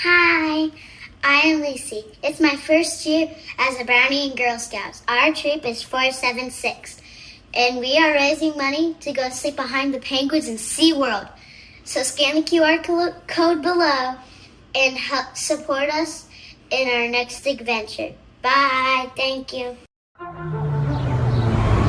Hi, I'm Lucy. It's my first year as a Brownie and Girl Scouts. Our troop is 476, and we are raising money to go sleep behind the penguins in SeaWorld. So scan the QR code below and help support us in our next adventure. Bye. Thank you.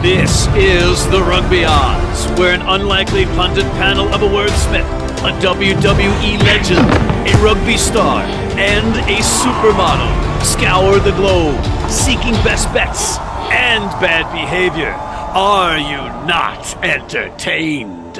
This is the Rugby Odds, where an unlikely pundit panel of a wordsmith, a WWE legend, a rugby star, and a supermodel scour the globe, seeking best bets and bad behavior. Are you not entertained?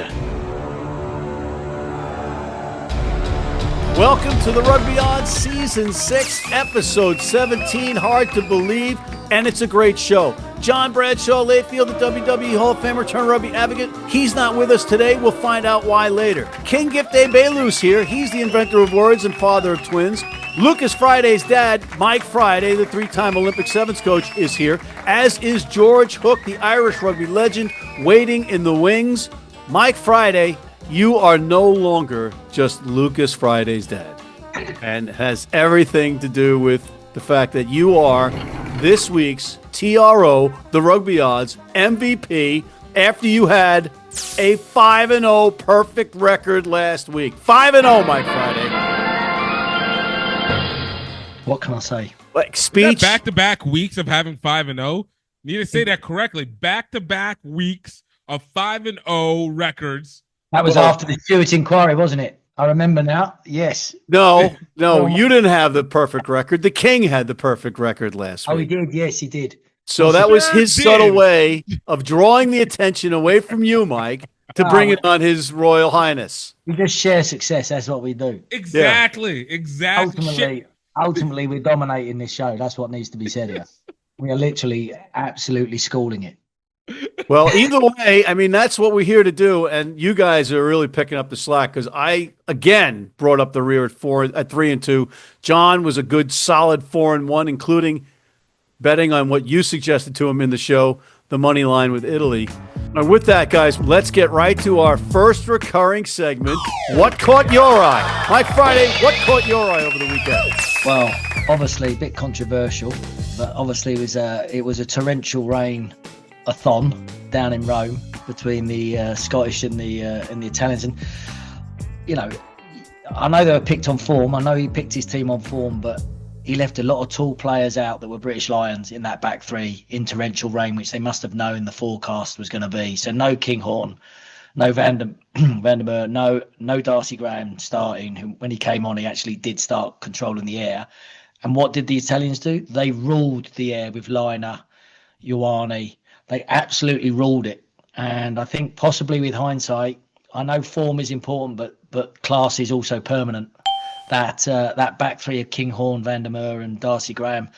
Welcome to the Rugby Odds Season 6, Episode 17. Hard to believe, and it's a great show. John Bradshaw Layfield, the WWE Hall of Famer turned rugby advocate. He's not with us today. We'll find out why later. King Gift Egbelu here. He's the inventor of words and father of twins. Lucas Friday's dad, Mike Friday, the three-time Olympic sevens coach, is here, as is George Hook, the Irish rugby legend, waiting in the wings. Mike Friday, you are no longer just Lucas Friday's dad, and has everything to do with the fact that you are this week's TRO, the Rugby Odds MVP, after you had a 5-0 perfect record last week. 5-0, Mike Friday. What can I say? Like speech. Back-to-back weeks of having 5-0. Need to say that correctly. Back-to-back weeks of 5-0 records. That was after the Stewart inquiry, wasn't it? I remember now. Yes. No, you didn't have the perfect record. The King had the perfect record last week. Oh, he did. Yes, he did. So that was his subtle way of drawing the attention away from you, Mike, to bring it on His Royal Highness. We just share success. That's what we do. Exactly. Yeah. Exactly. Ultimately, we're dominating this show. That's what needs to be said here. We are literally absolutely schooling it. Well, either way, I mean, that's what we're here to do. And you guys are really picking up the slack because I, again, brought up the rear at 3-2. John was a good, solid 4-1, including betting on what you suggested to him in the show, the money line with Italy. And with that, guys, let's get right to our first recurring segment. What caught your eye? Mike Friday, what caught your eye over the weekend? Well, obviously, a bit controversial, but obviously it was a torrential rain-a-thon down in Rome between the Scottish and the Italians. And, you know, I know they were picked on form. I know he picked his team on form, but he left a lot of tall players out that were British Lions in that back three in torrential rain, which they must have known the forecast was going to be. So no Kinghorn, no Vandermeer, no Darcy Graham starting. Who, when he came on, he actually did start controlling the air. And what did the Italians do? They ruled the air with Liner, Ioane. They absolutely ruled it. And I think possibly with hindsight, I know form is important, but class is also permanent. That back three of Kinghorn, Vandermeer and Darcy Graham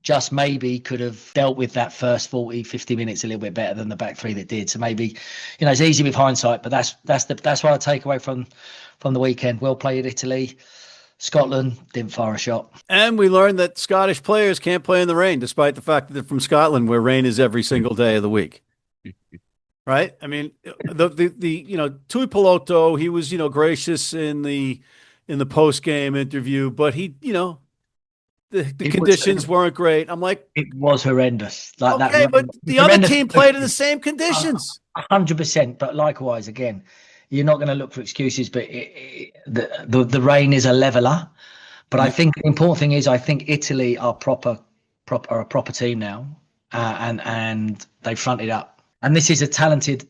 just maybe could have dealt with that first 40, 50 minutes a little bit better than the back three that did. So maybe, you know, it's easy with hindsight, but that's what I take away from the weekend. Well played Italy. Scotland didn't fire a shot. And we learned that Scottish players can't play in the rain, despite the fact that they're from Scotland, where rain is every single day of the week. Right? I mean, the Tui Peloto, he was, gracious in the post-game interview, but he, the conditions weren't great. I'm like, it was horrendous. Like okay, but the other team played in the same conditions. 100%. But likewise, again, you're not going to look for excuses, but the rain is a leveler. But I think the important thing is, I think Italy are a proper team now, and they fronted up. And this is a talented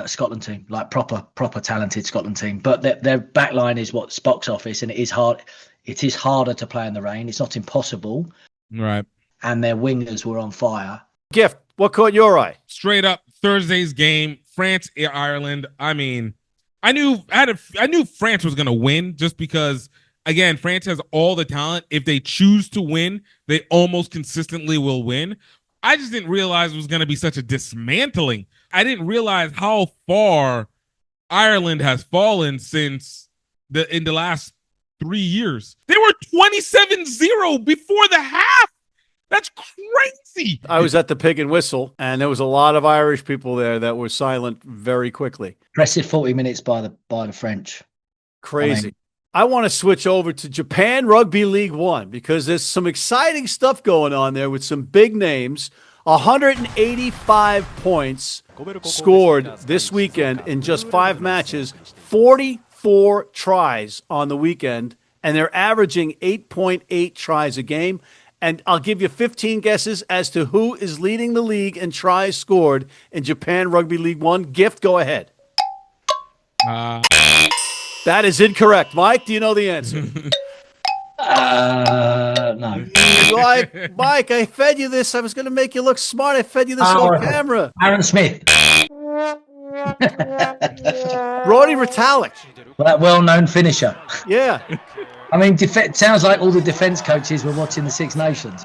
Scotland team, like proper talented Scotland team. But their back line is what's box office, and it is hard. It is harder to play in the rain. It's not impossible. Right. And their wingers were on fire. Gift, what caught your eye? Straight up Thursday's game, France, Ireland. I mean, I knew France was going to win just because, again, France has all the talent. If they choose to win, they almost consistently will win. I just didn't realize it was going to be such a dismantling. I didn't realize how far Ireland has fallen since in the last 3 years. They were 27-0 before the half. That's crazy. I was at the Pig and Whistle, and there was a lot of Irish people there that were silent very quickly. Impressive 40 minutes by the French. Crazy. I want to switch over to Japan Rugby League One because there's some exciting stuff going on there with some big names. 185 points scored this weekend in just 5 matches, 44 tries on the weekend, and they're averaging 8.8 tries a game. And I'll give you 15 guesses as to who is leading the league in tries scored in Japan Rugby League One. Gift, go ahead. That is incorrect. Mike, do you know the answer? No. Mike, I fed you this. I was going to make you look smart. I fed you this on camera. Aaron Smith. Brodie Retallick. Well, that well-known finisher. Yeah. I mean, sounds like all the defense coaches were watching the Six Nations.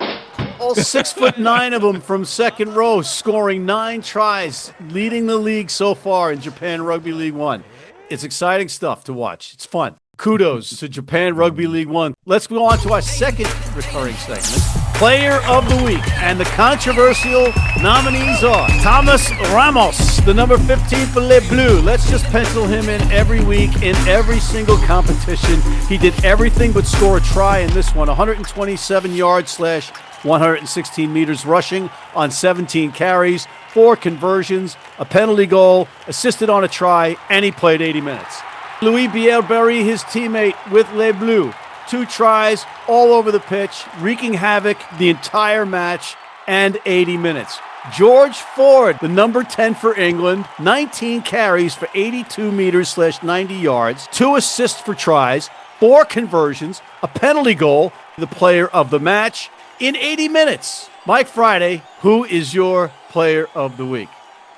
All 6'9" of them from second row, scoring 9 tries, leading the league so far in Japan Rugby League One. It's exciting stuff to watch. It's fun. Kudos to Japan Rugby League One. Let's go on to our second recurring segment, Player of the Week. And the controversial nominees are Thomas Ramos, the number 15 for Les Bleus. Let's just pencil him in every week in every single competition. He did everything but score a try in this one. 127 yards / 116 meters rushing on 17 carries, 4 conversions, a penalty goal, assisted on a try, and he played 80 minutes. Louis Bielle-Biarrey, his teammate with Les Bleus, 2 tries all over the pitch, wreaking havoc the entire match, and 80 minutes. George Ford, the number 10 for England, 19 carries for 82 meters / 90 yards, 2 assists for tries, 4 conversions, a penalty goal, the player of the match in 80 minutes. Mike Friday, who is your player of the week?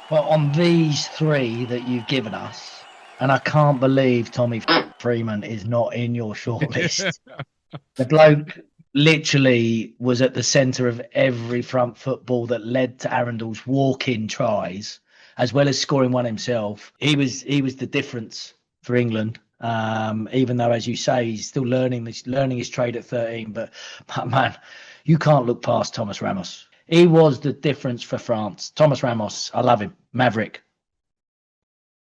Well, on these 3 that you've given us, and I can't believe Tommy Freeman is not in your shortlist. The bloke literally was at the centre of every front football that led to Arundel's walk-in tries, as well as scoring one himself. He was the difference for England. Even though, as you say, he's still learning his trade at 13. But man, you can't look past Thomas Ramos. He was the difference for France. Thomas Ramos, I love him. Maverick.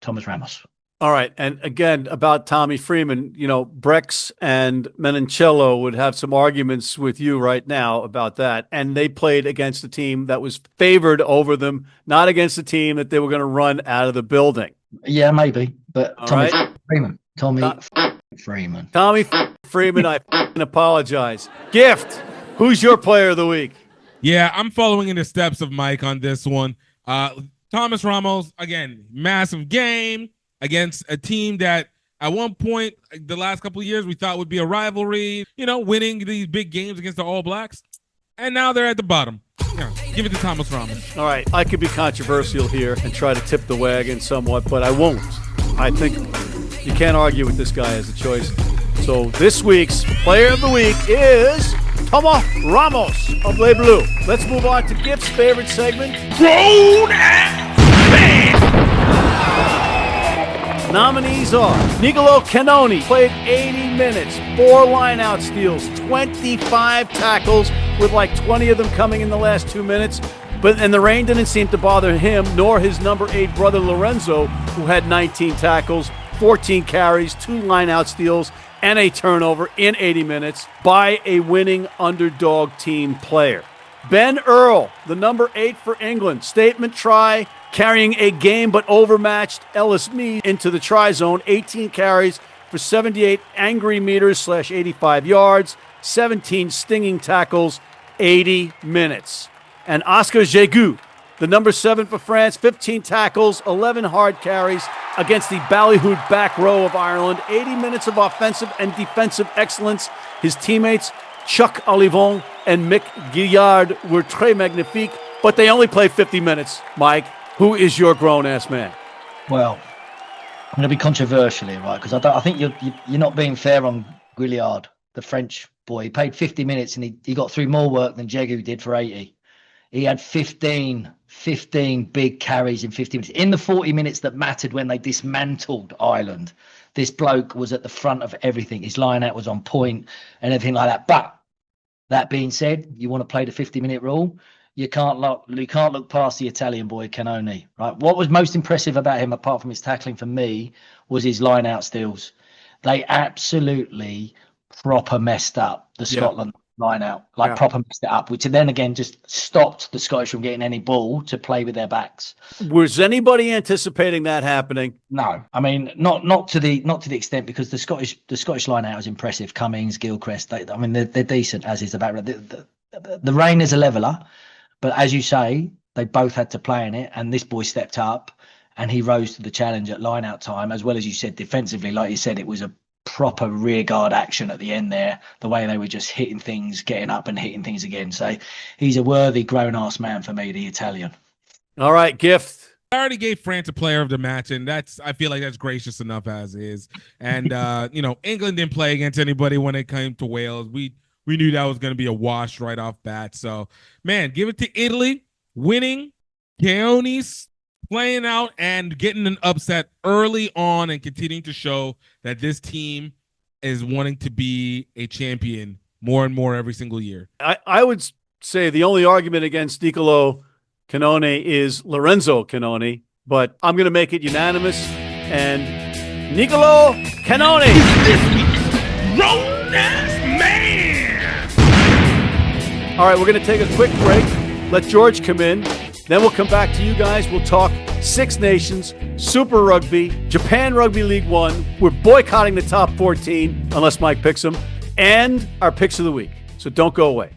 Thomas Ramos. All right. And again, about Tommy Freeman, Brex and Menoncello would have some arguments with you right now about that. And they played against a team that was favored over them, not against a team that they were going to run out of the building. Yeah, maybe. But Tommy Freeman. Tommy Freeman, I apologize. Gift, who's your player of the week? Yeah, I'm following in the steps of Mike on this one. Thomas Ramos, again, massive game against a team that at one point, the last couple of years, we thought would be a rivalry, winning these big games against the All Blacks. And now they're at the bottom. Give it to Thomas Ramos. All right, I could be controversial here and try to tip the wagon somewhat, but I won't. I think you can't argue with this guy as a choice. So this week's player of the week is Thomas Ramos of Les Bleus. Let's move on to Gift's favorite segment, Grown Ass Man. Nominees are Nicolo Cannoni, played 80 minutes, 4 line-out steals, 25 tackles, with like 20 of them coming in the last 2 minutes. And the rain didn't seem to bother him, nor his number 8 brother Lorenzo, who had 19 tackles, 14 carries, 2 line-out steals, and a turnover in 80 minutes by a winning underdog team player. Ben Earl, the number 8 for England, statement try, carrying a game but overmatched Ellis Mead into the try zone, 18 carries for 78 angry meters / 85 yards, 17 stinging tackles, 80 minutes. And Oscar Jégu, the number 7 for France, 15 tackles, 11 hard carries against the ballyhooed back row of Ireland, 80 minutes of offensive and defensive excellence. His teammates, Chuck Olivon and Mick Guillard, were très magnifique, but they only played 50 minutes. Mike, who is your grown-ass man? Well, I'm going to be controversial here, right? Because I think you're not being fair on Guillard, the French boy. He played 50 minutes and he got through more work than Jégu did for 80. He had 15 big carries in 50 minutes. In the 40 minutes that mattered when they dismantled Ireland, this bloke was at the front of everything. His line-out was on point and everything like that. But that being said, you want to play the 50-minute rule, you can't look past the Italian boy Cannoni, right? What was most impressive about him, apart from his tackling for me, was his line-out steals. They absolutely proper messed up the Scotland line out, proper messed it up, which then again just stopped the Scottish from getting any ball to play with their backs. Was anybody anticipating that happening? No, I mean not to the extent, because the Scottish line out is impressive. Cummings, Gilchrist, they're decent, as is the back. The rain is a leveler, but as you say, they both had to play in it, and this boy stepped up and he rose to the challenge at line out time, as well as you said defensively. Like you said, it was a proper rearguard action at the end there, the way they were just hitting things, getting up and hitting things again. So he's a worthy grown-ass man for me, the Italian. All right, Gift. I already gave France a player of the match, and I feel like that's gracious enough as is. And England didn't play against anybody when it came to Wales. We knew that was going to be a wash right off bat. So, man, give it to Italy, winning, Keonis playing out and getting an upset early on, and continuing to show that this team is wanting to be a champion more and more every single year. I would say the only argument against Niccolò Canone is Lorenzo Canone, but I'm going to make it unanimous. And Niccolò Canone. Grown-ass man! All right, we're going to take a quick break. Let George come in. Then we'll come back to you guys. We'll talk Six Nations, Super Rugby, Japan Rugby League One. We're boycotting the top 14 unless Mike picks them, and our picks of the week. So don't go away.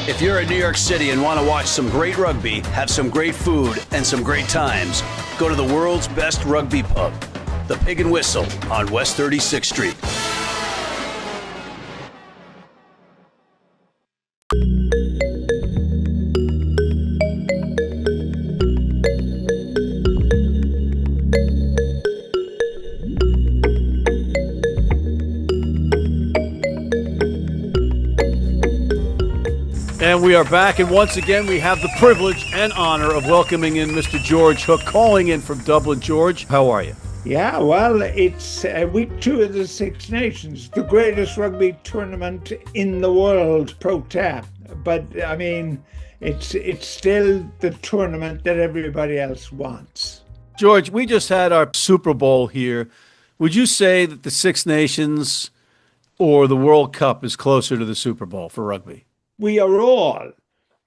If you're in New York City and want to watch some great rugby, have some great food, and some great times, go to the world's best rugby pub, the Pig and Whistle on West 36th Street. And we are back, and once again, we have the privilege and honor of welcoming in Mr. George Hook, calling in from Dublin. George, how are you? Yeah, well, it's week 2 of the Six Nations, the greatest rugby tournament in the world, pro tap. But, I mean, it's still the tournament that everybody else wants. George, we just had our Super Bowl here. Would you say that the Six Nations or the World Cup is closer to the Super Bowl for rugby? We are all,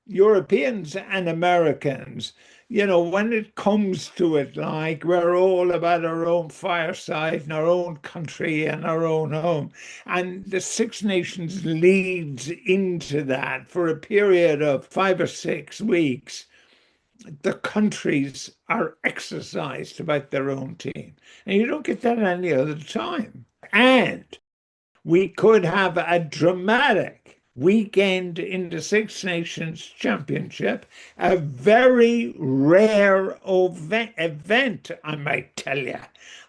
Europeans and Americans, when it comes to it, like, we're all about our own fireside and our own country and our own home. And the Six Nations leads into that for a period of 5 or 6 weeks. The countries are exercised about their own team. And you don't get that any other time. And we could have a dramatic weekend in the Six Nations Championship, a very rare event, I might tell you.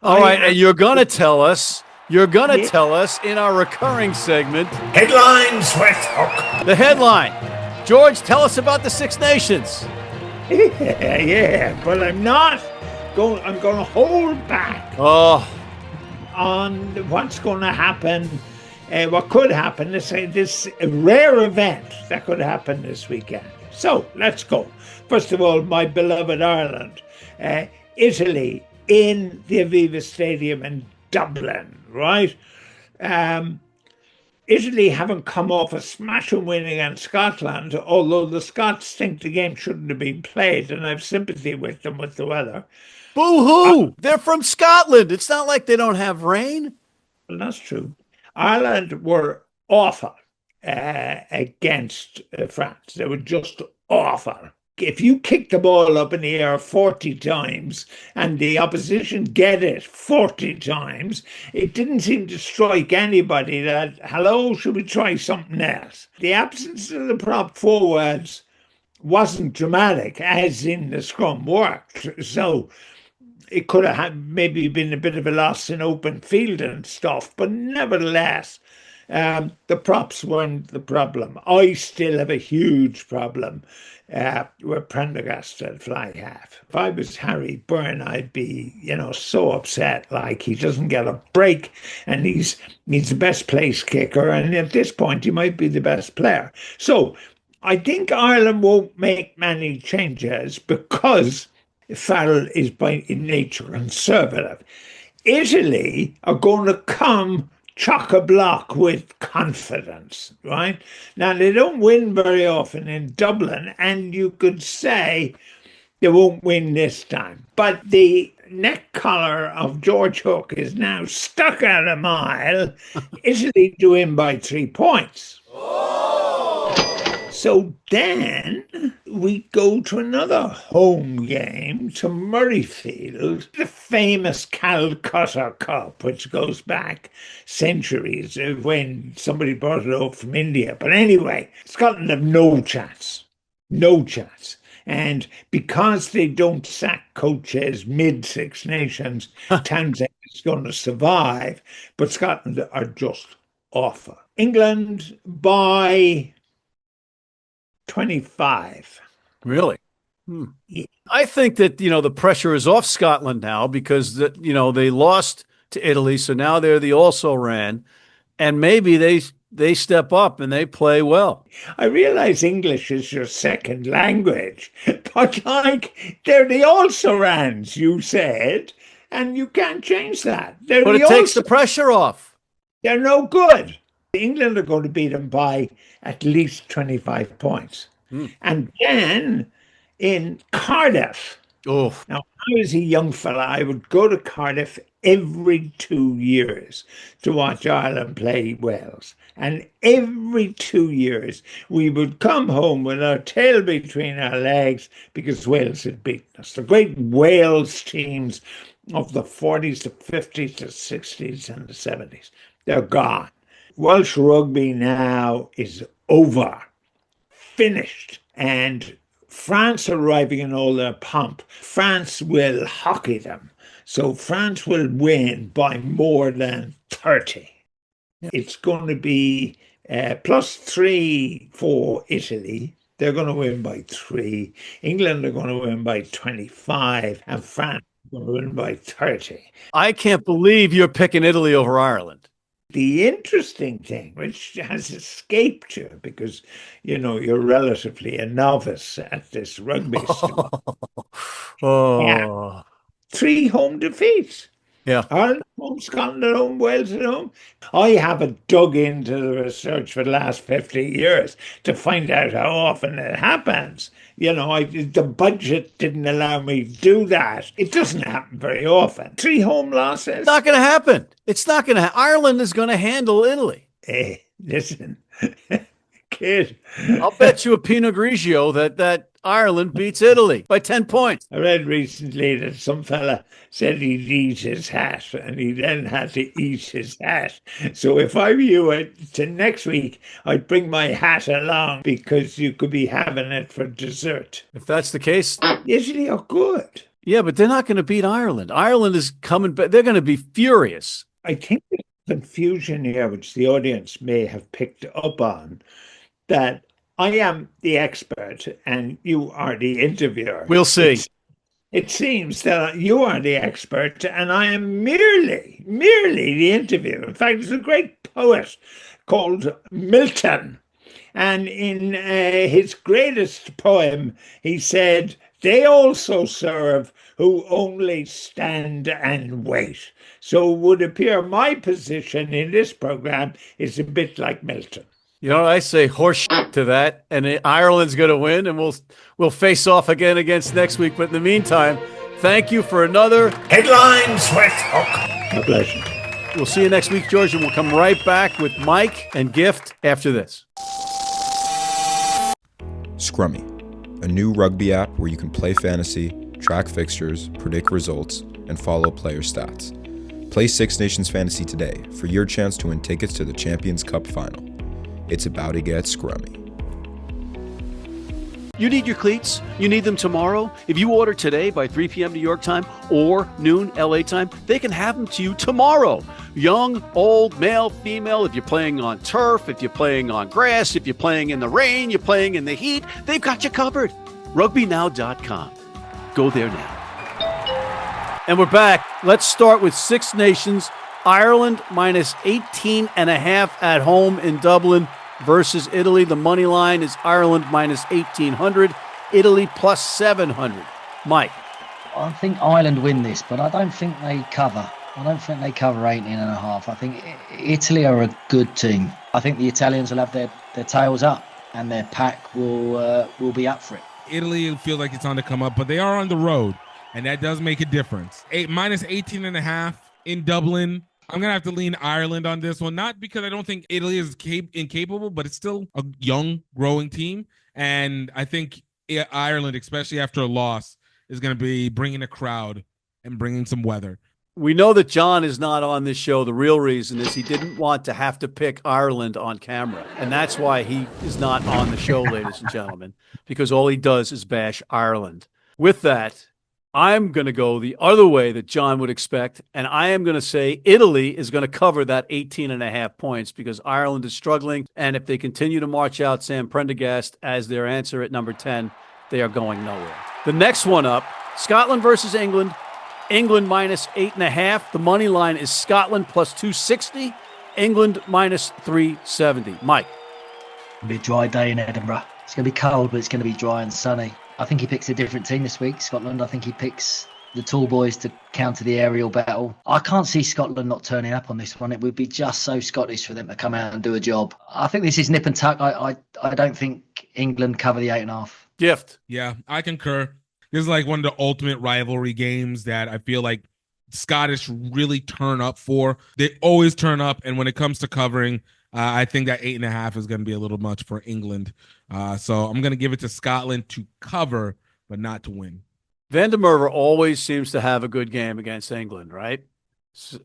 All right, and you're going to tell us in our recurring segment, Headlines with Hook. The headline. George, tell us about the Six Nations. Yeah, but I'm going to hold back on what's going to happen. What could happen, this rare event that could happen this weekend. So let's go. First of all, my beloved Ireland, Italy in the Aviva Stadium in Dublin, right? Italy haven't come off a smashing win against Scotland, although the Scots think the game shouldn't have been played, and I've sympathy with them with the weather. Boo-hoo! They're from Scotland. It's not like they don't have rain. Well, that's true. Ireland were awful against France. They were just awful. If you kick the ball up in the air 40 times and the opposition get it 40 times, it didn't seem to strike anybody that, hello, should we try something else? The absence of the prop forwards wasn't dramatic, as in the scrum worked. So it could have maybe been a bit of a loss in open field and stuff, but nevertheless, the props weren't the problem. I still have a huge problem with Prendergast at fly half. If I was Harry Byrne, I'd be, so upset. Like, he doesn't get a break, and he's the best place kicker, and at this point, he might be the best player. So I think Ireland won't make many changes because Farrell is by nature conservative. Italy are going to come chock-a-block with confidence, right? Now, they don't win very often in Dublin, and you could say they won't win this time. But the neck collar of George Hook is now stuck at a mile. Italy to win by 3 points. So then we go to another home game to Murrayfield, the famous Calcutta Cup, which goes back centuries when somebody brought it over from India. But anyway, Scotland have no chance. No chance. And because they don't sack coaches mid-Six Nations, Townsend is going to survive. But Scotland are just awful. England by 25. Really? I think that, the pressure is off Scotland now because, they lost to Italy, so now they're the also-ran, and maybe they step up and they play well. I realize English is your second language, but they're the also-rans, you said, and you can't change that. But it takes the pressure off. They're no good. England are going to beat them by at least 25 points. And then in Cardiff. Oh. Now, I was a young fella. I would go to Cardiff every 2 years to watch Ireland play Wales. And every 2 years, we would come home with our tail between our legs because Wales had beaten us. The great Wales teams of the 40s, the 50s, the 60s, and the 70s, they're gone. Welsh rugby now is over, finished, and France arriving in all their pomp. France will hockey them, so France will win by more than 30. It's going to be +3 for Italy. They're going to win by 3. England are going to win by 25, and France are going to win by 30. I can't believe you're picking Italy over Ireland. The interesting thing, which has escaped you because, you're relatively a novice at this rugby stuff. Oh. 3 home defeats. Yeah. Ireland at home, Scotland at home, Wales at home. I haven't dug into the research for the last 50 years to find out how often it happens. The budget didn't allow me to do that. It doesn't happen very often. 3 home losses. It's not going to happen. It's not going to. Ireland is going to handle Italy. Hey, listen, kid. I'll bet you a Pinot Grigio that Ireland beats Italy by 10 points. I read recently that some fella said he'd eat his hat, and he then had to eat his hat. So if I were you to next week, I'd bring my hat along because you could be having it for dessert. If that's the case. Italy are good. Yeah, but they're not going to beat Ireland. Ireland is coming back. They're going to be furious. I think there's confusion here, which the audience may have picked up on, that I am the expert and you are the interviewer. We'll see. It seems that you are the expert and I am merely the interviewer. In fact, there's a great poet called Milton. And in his greatest poem, he said, "They also serve who only stand and wait." So it would appear my position in this program is a bit like Milton. I say horse to that, and Ireland's going to win, and we'll face off again against next week. But in the meantime, thank you for another Headlines with Hook. A pleasure. We'll see you next week, George, and we'll come right back with Mike and Gift after this. Scrummy, a new rugby app where you can play fantasy, track fixtures, predict results, and follow player stats. Play Six Nations Fantasy today for your chance to win tickets to the Champions Cup final. It's about to get scrummy. You need your cleats? You need them tomorrow? If you order today by 3 p.m. New York time or noon LA time, they can have them to you tomorrow. Young, old, male, female, if you're playing on turf, if you're playing on grass, if you're playing in the rain, you're playing in the heat, they've got you covered. RugbyNow.com. Go there now. And we're back. Let's start with Six Nations. Ireland minus 18.5 at home in Dublin versus Italy. The money line is Ireland minus 1,800, Italy plus 700. Mike. I think Ireland win this, but I don't think they cover. I don't think they cover 18.5. I think Italy are a good team. I think the Italians will have their tails up and their pack will be up for it. Italy feels like it's on the come up, but they are on the road, and that does make a difference. Minus 18.5 in Dublin. I'm going to have to lean Ireland on this one, not because I don't think Italy is incapable, but it's still a young, growing team. And I think Ireland, especially after a loss, is going to be bringing a crowd and bringing some weather. We know that John is not on this show. The real reason is he didn't want to have to pick Ireland on camera. And that's why he is not on the show, ladies and gentlemen, because all he does is bash Ireland. With that, I'm going to go the other way that John would expect, and I am going to say Italy is going to cover that 18.5 points because Ireland is struggling, and if they continue to march out Sam Prendergast as their answer at number 10, they are going nowhere. The next one up, Scotland versus England. England minus 8.5. The money line is Scotland plus 260. England minus 370. Mike. It'll be a dry day in Edinburgh. It's going to be cold, but it's going to be dry and sunny. I think he picks a different team this week, Scotland. I think he picks the tall boys to counter the aerial battle. I can't see Scotland not turning up on this one. It would be just so Scottish for them to come out and do a job. I think this is nip and tuck. I don't think England cover the 8.5. Gift. Yeah, I concur. This is like one of the ultimate rivalry games that I feel like Scottish really turn up for. They always turn up, and when it comes to covering, I think that 8.5 is going to be a little much for England. So I'm going to give it to Scotland to cover, but not to win. Van der Merwe always seems to have a good game against England, right?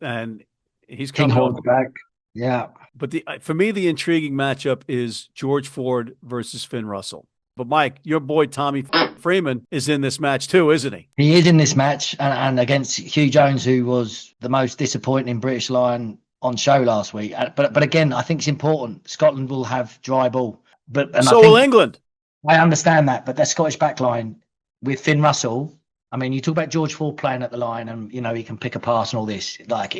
And he's coming back. Yeah. But for me, the intriguing matchup is George Ford versus Finn Russell. But Mike, your boy Tommy Freeman is in this match too, isn't he? He is in this match, and against Hugh Jones, who was the most disappointing British Lion on show last week. But again, I think it's important. Scotland will have dry ball, so will England. I understand that, but their Scottish backline with Finn Russell. I mean, you talk about George Ford playing at the line, and he can pick a pass and all this. Like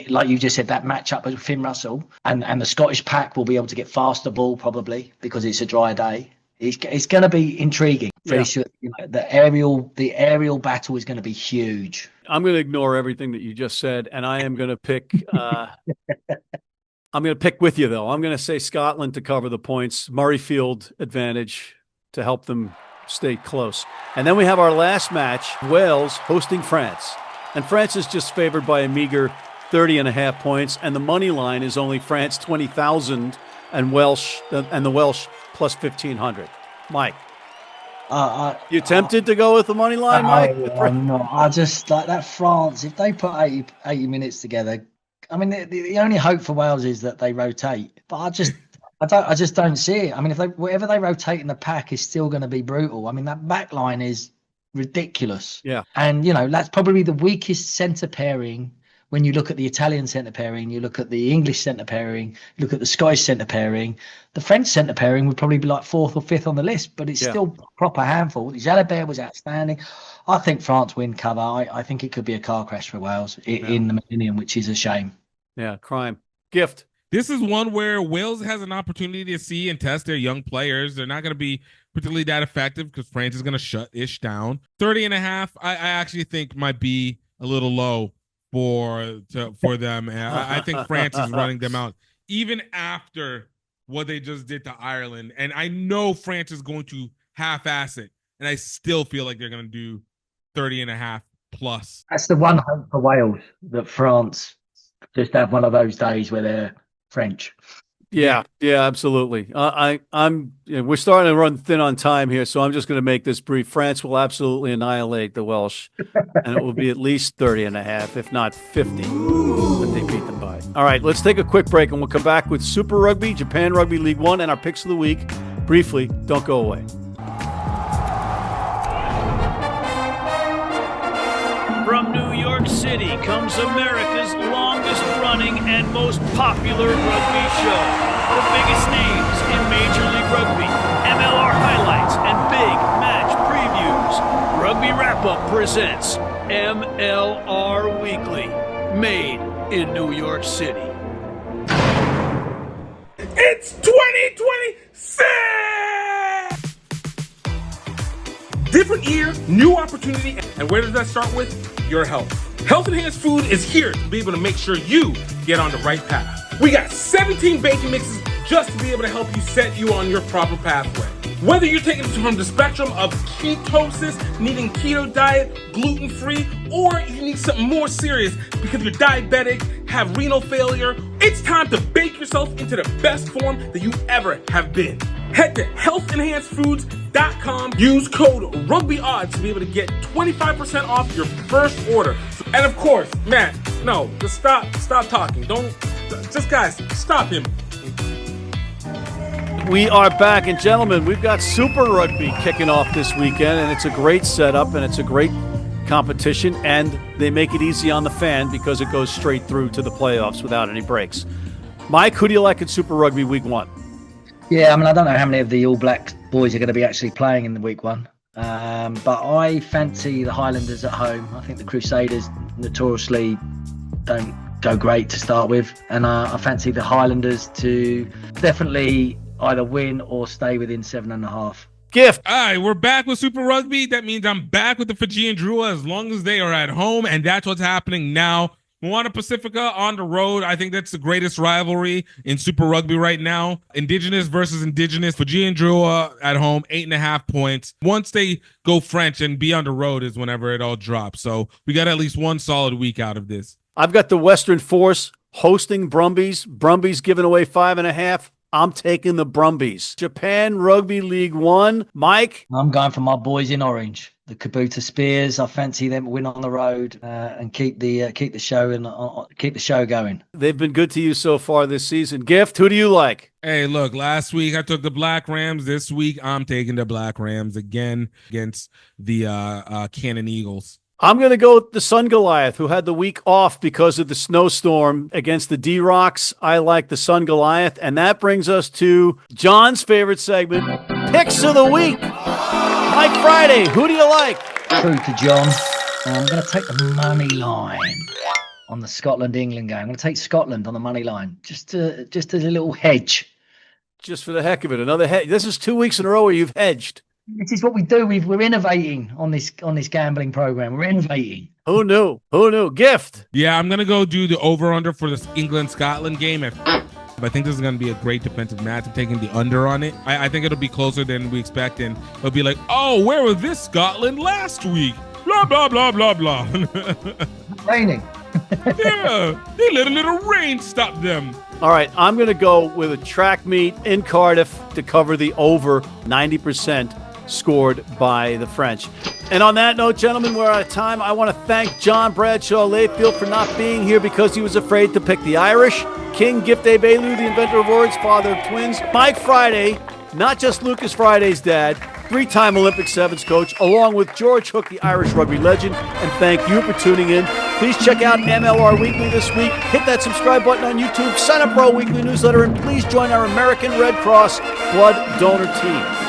like you just said, that matchup with Finn Russell and the Scottish pack will be able to get faster ball probably because it's a dry day. It's going to be intriguing. Pretty sure the aerial battle is going to be huge. I'm going to ignore everything that you just said, and I am going to pick. I'm going to pick with you though. I'm going to say Scotland to cover the points. Murrayfield advantage to help them stay close. And then we have our last match: Wales hosting France, and France is just favored by a meager 30.5 points, and the money line is only France 20,000 and the Welsh plus 1,500. Mike, you tempted to go with the money line, Mike? No, I just like that France. If they put 80 minutes together, I mean, the only hope for Wales is that they rotate. But I just don't see it. I mean, whatever they rotate in the pack is still going to be brutal. I mean, that back line is ridiculous. Yeah, and that's probably the weakest centre pairing. When you look at the Italian centre pairing, you look at the English centre pairing, you look at the Scottish centre pairing, the French centre pairing would probably be like 4th or 5th on the list, but it's still a proper handful. Jalibert was outstanding. I think France win cover. I think it could be a car crash for Wales in the Millennium, which is a shame. Yeah, crime. Gift. This is one where Wales has an opportunity to see and test their young players. They're not going to be particularly that effective because France is going to shut Ish down. 30.5, I actually think might be a little low for them. And I think France is running them out even after what they just did to Ireland. And I know France is going to half-ass it, and I still feel like they're going to do 30.5 plus. That's the one hope for Wales, that France just have one of those days where they're French. Yeah, absolutely. We're starting to run thin on time here, so I'm just going to make this brief. France will absolutely annihilate the Welsh, and it will be at least 30.5, if not 50, that they beat them by. All right, let's take a quick break, and we'll come back with Super Rugby, Japan Rugby League One, and our picks of the week. Briefly, don't go away. From New York City comes America's longest-running and most popular rugby show. The biggest names in Major League Rugby, MLR highlights, and big match previews. Rugby Wrap-Up presents MLR Weekly, made in New York City. It's 2026! Different year, new opportunity, and where does that start with? Your health. Health Enhanced Food is here to be able to make sure you get on the right path. We got 17 baking mixes just to be able to help you set you on your proper pathway. Whether you're taking it from the spectrum of ketosis, needing keto diet, gluten-free, or you need something more serious because you're diabetic, have renal failure, it's time to bake yourself into the best form that you ever have been. Head to healthenhancedfoods.com, use code RugbyOdds to be able to get 25% off your first order. And of course, Matt, no, just stop talking. Guys, stop him. We are back, and gentlemen, we've got Super Rugby kicking off this weekend, and it's a great setup, and it's a great competition, and they make it easy on the fan because it goes straight through to the playoffs without any breaks. Mike, who do you like in Super Rugby Week 1? Yeah, I mean, I don't know how many of the All Black boys are going to be actually playing in the Week 1, but I fancy the Highlanders at home. I think the Crusaders notoriously don't go great to start with, and I fancy the Highlanders to definitely either win or stay within 7.5. Gift. All right, we're back with Super Rugby. That means I'm back with the Fijian Drua as long as they are at home, and that's what's happening now. Moana Pacifica on the road. I think that's the greatest rivalry in Super Rugby right now. Indigenous versus Indigenous. Fijian Drua at home, 8.5 points. Once they go French and be on the road is whenever it all drops. So we got at least one solid week out of this. I've got the Western Force hosting Brumbies. Brumbies giving away 5.5. I'm taking the Brumbies. Japan Rugby League One. Mike? I'm going for my boys in orange, the Kabuta Spears. I fancy them to win on the road and keep the show and keep the show going. They've been good to you so far this season. Gift, who do you like? Hey, look, last week I took the Black Rams. This week I'm taking the Black Rams again against the Cannon Eagles. I'm going to go with the Sun Goliath, who had the week off because of the snowstorm against the D-Rocks. I like the Sun Goliath, and that brings us to John's favorite segment, Picks of the Week. Mike Friday, who do you like? True to John, I'm going to take the money line on the Scotland-England game. I'm going to take Scotland on the money line, just as a little hedge. Just for the heck of it, another hedge. This is 2 weeks in a row where you've hedged. This is what we do. We're innovating on this gambling program. We're innovating. Who knew? Gift. Yeah, I'm gonna go do the over/under for this England-Scotland game. I think this is gonna be a great defensive match. I'm taking the under on it. I think it'll be closer than we expect, and it'll be like, oh, where was this Scotland last week? Blah blah blah blah blah. Raining. Yeah, they let a little rain stop them. All right, I'm going to go with a track meet in Cardiff to cover the over 90% scored by the French. And on that note, gentlemen, we're out of time. I want to thank John Bradshaw Layfield for not being here because he was afraid to pick the Irish. King Gift Egbelu, the inventor of words, father of twins. Mike Friday, not just Lucas Friday's dad, 3-time Olympic sevens coach, along with George Hook, the Irish rugby legend. And thank you for tuning in. Please check out MLR Weekly this week. Hit that subscribe button on YouTube. Sign up for our weekly newsletter. And please join our American Red Cross Blood Donor Team.